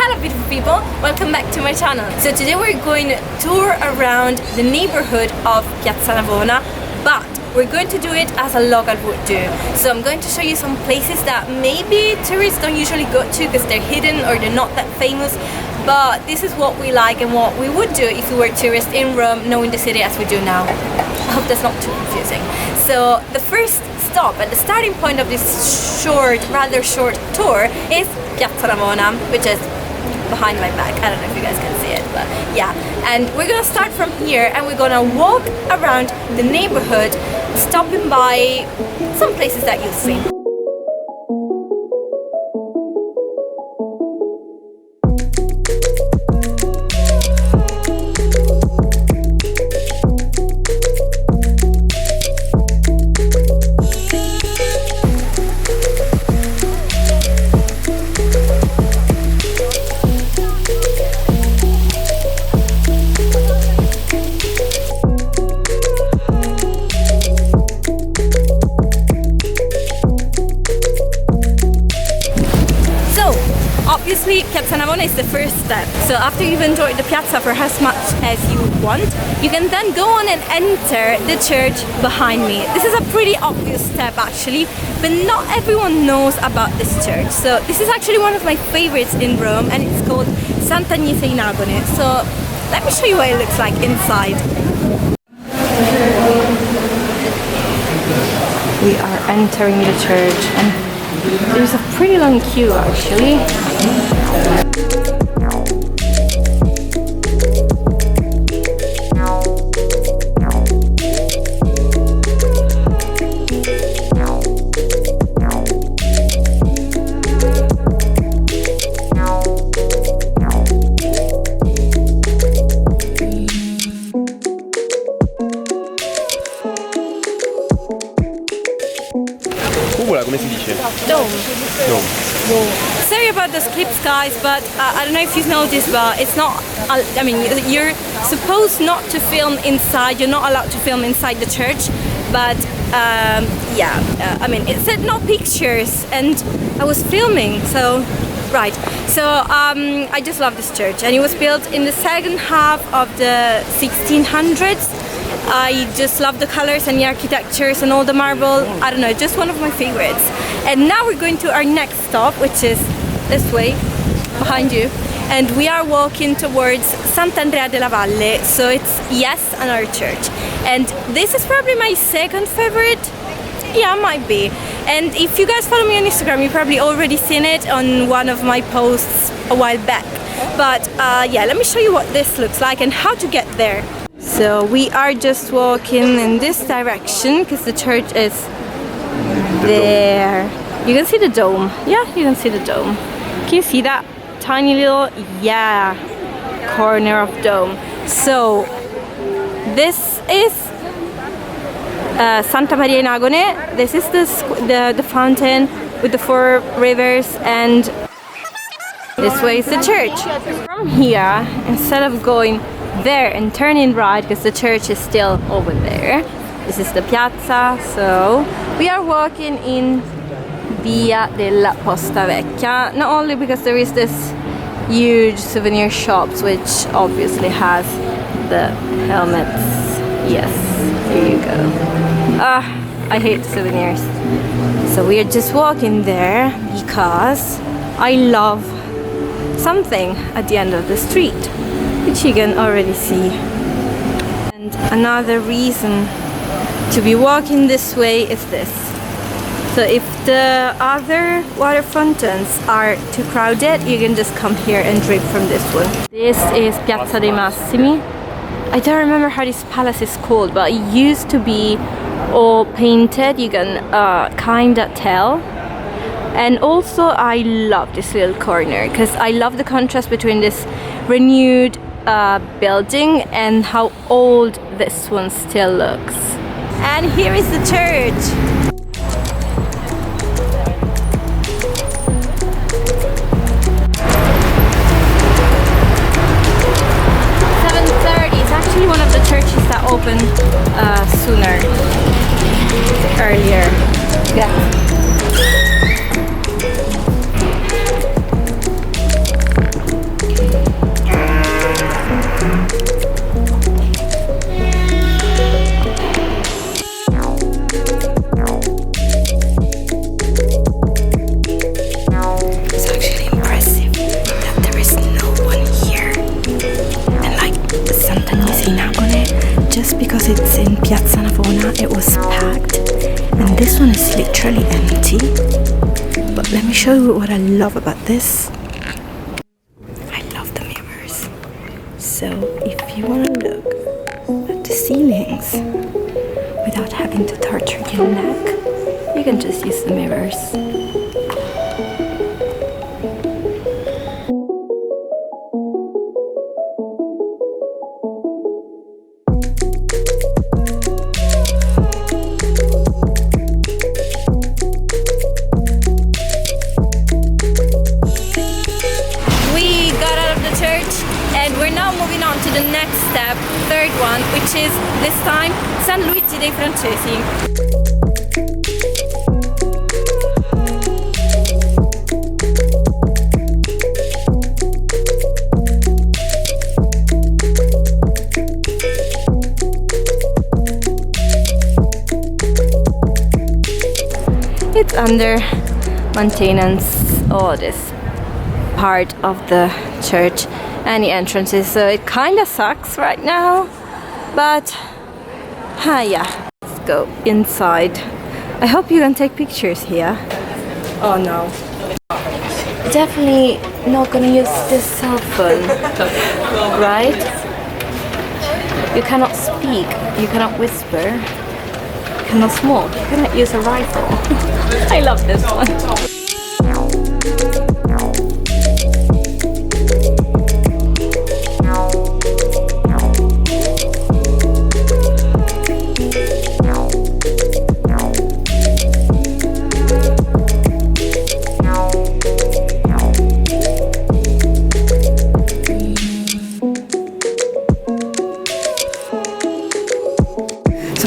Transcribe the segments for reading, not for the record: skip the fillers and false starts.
Hello beautiful people, welcome back to my channel. So today we're going to tour around the neighborhood of Piazza Navona, but we're going to do it as a local would do. So I'm going to show you some places that maybe tourists don't usually go to because they're hidden or they're not that famous, but this is what we like and what we would do if we were tourists in Rome, knowing the city as we do now. I hope that's not too confusing. So the first stop at the starting point of this rather short tour is Piazza Navona, which is behind my back. I don't know if you guys can see it, but yeah. And we're gonna start from here and we're gonna walk around the neighborhood, stopping by some places that you'll see. Obviously, Piazza Navona is the first step. So after you've enjoyed the piazza for as much as you want, you can then go on and enter the church behind me. This is a pretty obvious step actually, but not everyone knows about this church. So this is actually one of my favorites in Rome and it's called Sant'Agnese in Agone. So let me show you what it looks like inside. We are entering the church and there's a pretty long queue actually. Come si dice? Dome. Dome. Sorry about those clips guys, but I don't know if you've noticed, but it's not, I mean, you're supposed not to film inside, you're not allowed to film inside the church, but I mean, it said no pictures and I was filming, so, right. So I just love this church and it was built in the second half of the 1600s. I just love the colors and the architectures and all the marble. I don't know, just one of my favorites. And now we're going to our next stop, which is this way, behind you. And we are walking towards Sant'Andrea della Valle. So it's, yes, another church. And this is probably my second favorite. Yeah, might be. And if you guys follow me on Instagram, you've probably already seen it on one of my posts a while back. But yeah, let me show you what this looks like and how to get there. So we are just walking in this direction because the church is there. You can see the dome. Yeah, you can see the dome. Can you see that tiny little, corner of dome? So this is Santa Maria in Agone. This is the fountain with the 4 rivers, and this way is the church. From here, instead of going there and turning right because the church is still over there, this is the piazza. So we are walking in Via della Posta Vecchia, not only because there is this huge souvenir shops which obviously has the helmets. Yes, here you go. I hate souvenirs. So we are just walking there because I love something at the end of the street, which you can already see. And another reason to be walking this way is this. So if the other water fountains are too crowded, you can just come here and drink from this one. This is Piazza dei Massimi. I don't remember how this palace is called, but it used to be all painted, you can kinda tell. And also I love this little corner because I love the contrast between this renewed building and how old this one still looks. And here is the church. It's actually one of the churches that opened earlier. Yeah. is literally empty. But let me show you what I love about this. I love the mirrors. So if you want to look at the ceilings without having to torture your neck, you can just use the mirrors. And we're now moving on to the next step, third one, which is this time San Luigi dei Francesi. It's under maintenance, all this part of the church and the entrances, so it kind of sucks right now, but yeah, let's go inside. I hope you can take pictures here. Oh no, definitely not gonna use this cell phone, right? You cannot speak, you cannot whisper, you cannot smoke, you cannot use a rifle. I love this one.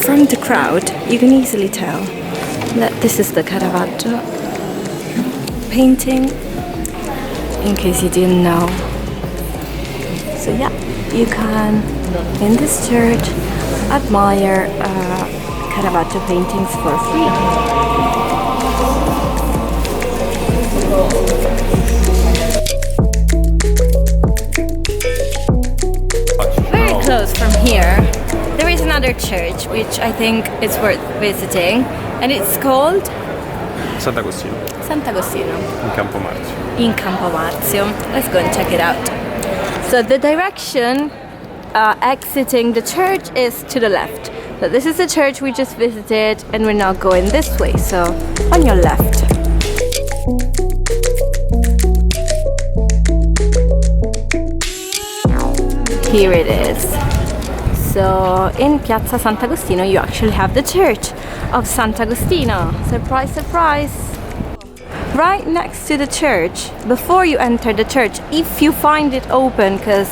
From the crowd, you can easily tell that this is the Caravaggio painting, in case you didn't know. So yeah, you can, in this church, admire Caravaggio paintings for free. Very close from here. There is another church which I think is worth visiting, and it's called Sant'Agostino. Sant'Agostino In Campo Marzio. in Campo Marzio. Let's go and check it out. So the direction exiting the church is to the left. So this is the church we just visited, and we're now going this way, so on your left. Here it is. So in Piazza Sant'Agostino you actually have the church of Sant'Agostino. Surprise, surprise! Right next to the church, before you enter the church, if you find it open, because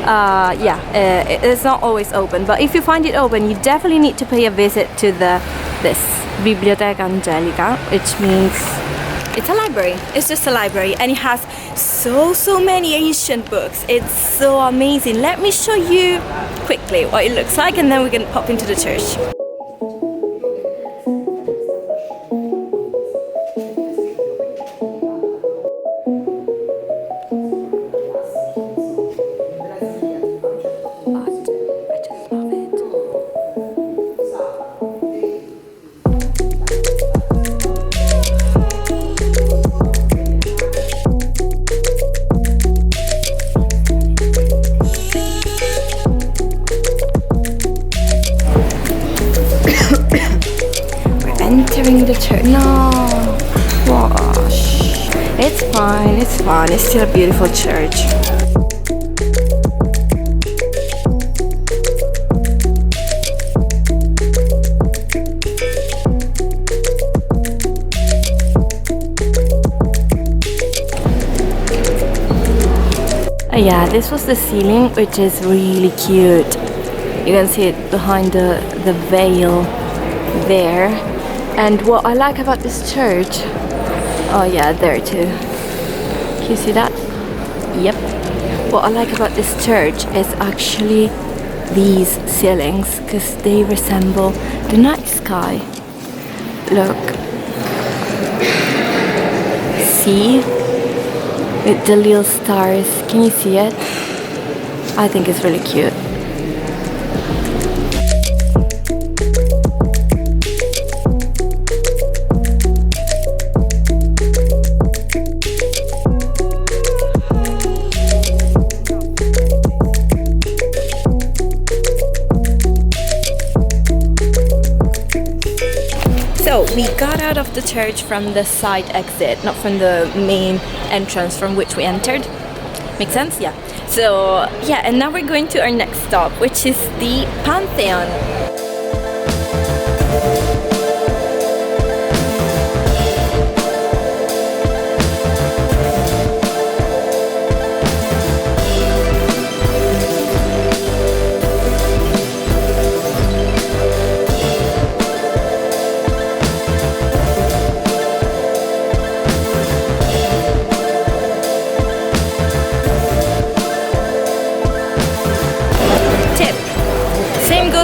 it's not always open, but if you find it open, you definitely need to pay a visit to this Biblioteca Angelica, which means it's a library. It's just a library, and it has so many ancient books. It's so amazing. Let me show you quickly what it looks like, and then we can pop into the church. Entering the church. No, wash. It's fine, it's fine. It's still a beautiful church. Yeah, this was the ceiling, which is really cute. You can see it behind the veil there. And what I like about this church, oh yeah, there too. Can you see that? Yep. What I like about this church is actually these ceilings, because they resemble the night sky. Look. See? With the little stars. Can you see it? I think it's really cute. outside of the church from the side exit, not from the main entrance from which we entered. Make sense? Yeah. So yeah, and now we're going to our next stop, which is the Pantheon.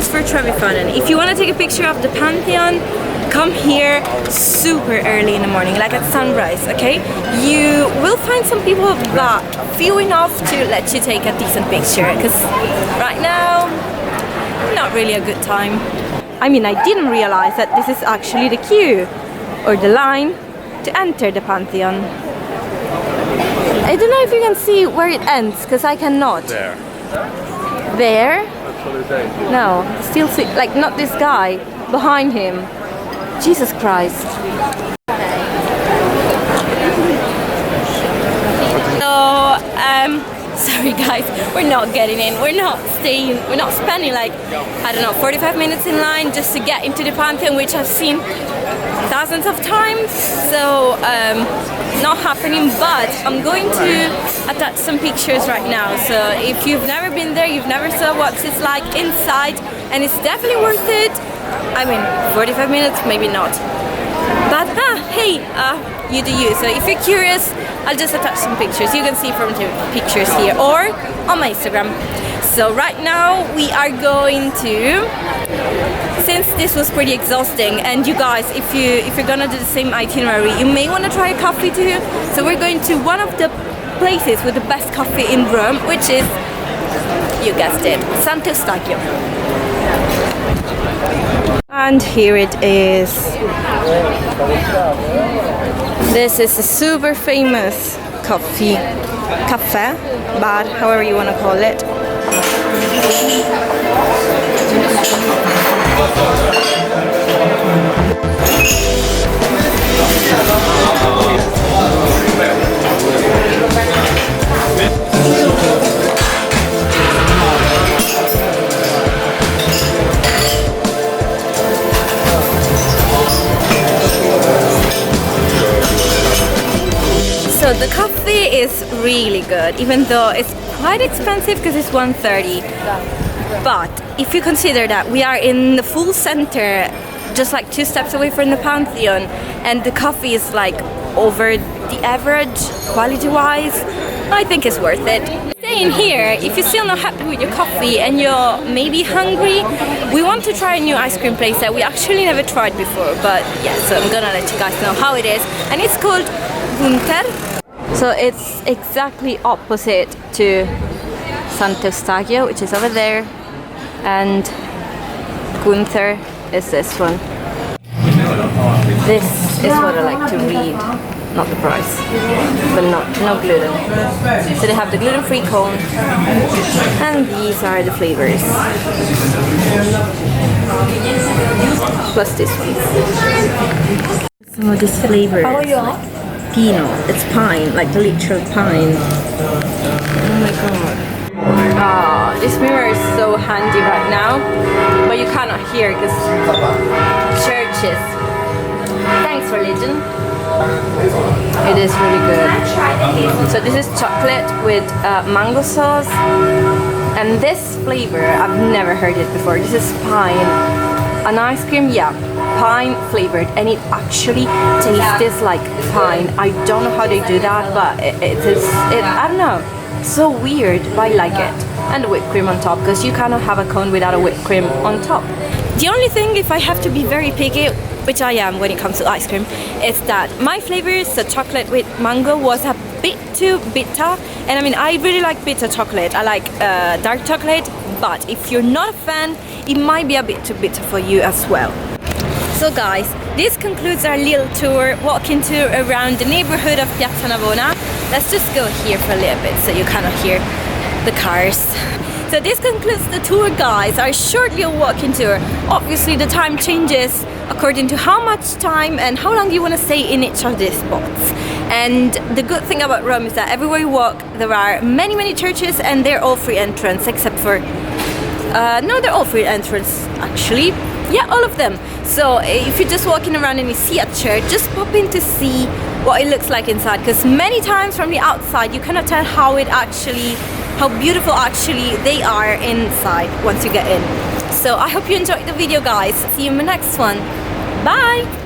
For Trevi Fountain. If you want to take a picture of the Pantheon, come here super early in the morning, like at sunrise, okay? You will find some people, but few enough to let you take a decent picture, because right now, not really a good time. I mean, I didn't realize that this is actually the queue, or the line, to enter the Pantheon. I don't know if you can see where it ends, because I cannot. There. There? No, still see, like not this guy, behind him. Jesus Christ. So, sorry guys, we're not getting in, we're not staying, we're not spending like, I don't know, 45 minutes in line just to get into the Pantheon, which I've seen thousands of times, so not happening, but I'm going to attach some pictures right now, so if you've never been there, you've never saw what it's like inside, and it's definitely worth it. I mean, 45 minutes, maybe not, but hey, you do you. So if you're curious, I'll just attach some pictures. You can see from the pictures here or on my Instagram. So right now we are going to, since this was pretty exhausting, and you guys, if you're gonna do the same itinerary, you may want to try a coffee too. So we're going to one of the places with the best coffee in Rome, which is, you guessed it, Sant'Eustachio. And here it is. This is a super famous cafe, bar, however you want to call it. So the coffee is really good, even though it's quite expensive because it's 130. But if you consider that we are in the full center, just like 2 steps away from the Pantheon, and the coffee is like over the average quality-wise, I think it's worth it. Staying here, if you're still not happy with your coffee and you're maybe hungry, we want to try a new ice cream place that we actually never tried before, but yeah, so I'm gonna let you guys know how it is, and it's called Gunther. So it's exactly opposite to Sant'Eustachio, which is over there, and Gunther is this one. This is what I like to read, not the price, but no gluten. So they have the gluten-free cone, and these are the flavors. Plus this one. Some of these flavors. Pino, it's pine, like the literal pine. Oh my god. This mirror is so handy right now, but you cannot hear because churches. Thanks, religion. It is really good. So this is chocolate with mango sauce, and this flavor, I've never heard it before. This is pine. An ice cream, yeah, pine flavored, and it actually tastes like pine. I don't know how they do that, but I don't know, so weird, but I like it. And whipped cream on top, because you cannot have a cone without a whipped cream on top. The only thing, if I have to be very picky, which I am when it comes to ice cream, is that my flavors, the chocolate with mango, was a bit too bitter. And I mean, I really like bitter chocolate. I like dark chocolate, but if you're not a fan, it might be a bit too bitter for you as well. So guys, this concludes our little tour, walking around the neighborhood of Piazza Navona. Let's just go here for a little bit so you kind of hear the cars. So this concludes the tour, guys. Our shortly walking tour. Obviously the time changes according to how much time and how long you want to stay in each of these spots. And the good thing about Rome is that everywhere you walk there are many churches, and they're all free entrance except for no, they're all free entrance actually. Yeah, all of them. So if you're just walking around and you see a church, just pop in to see what it looks like inside, because many times from the outside you cannot tell how beautiful actually they are inside once you get in. So I hope you enjoyed the video, guys. See you in the next one. Bye!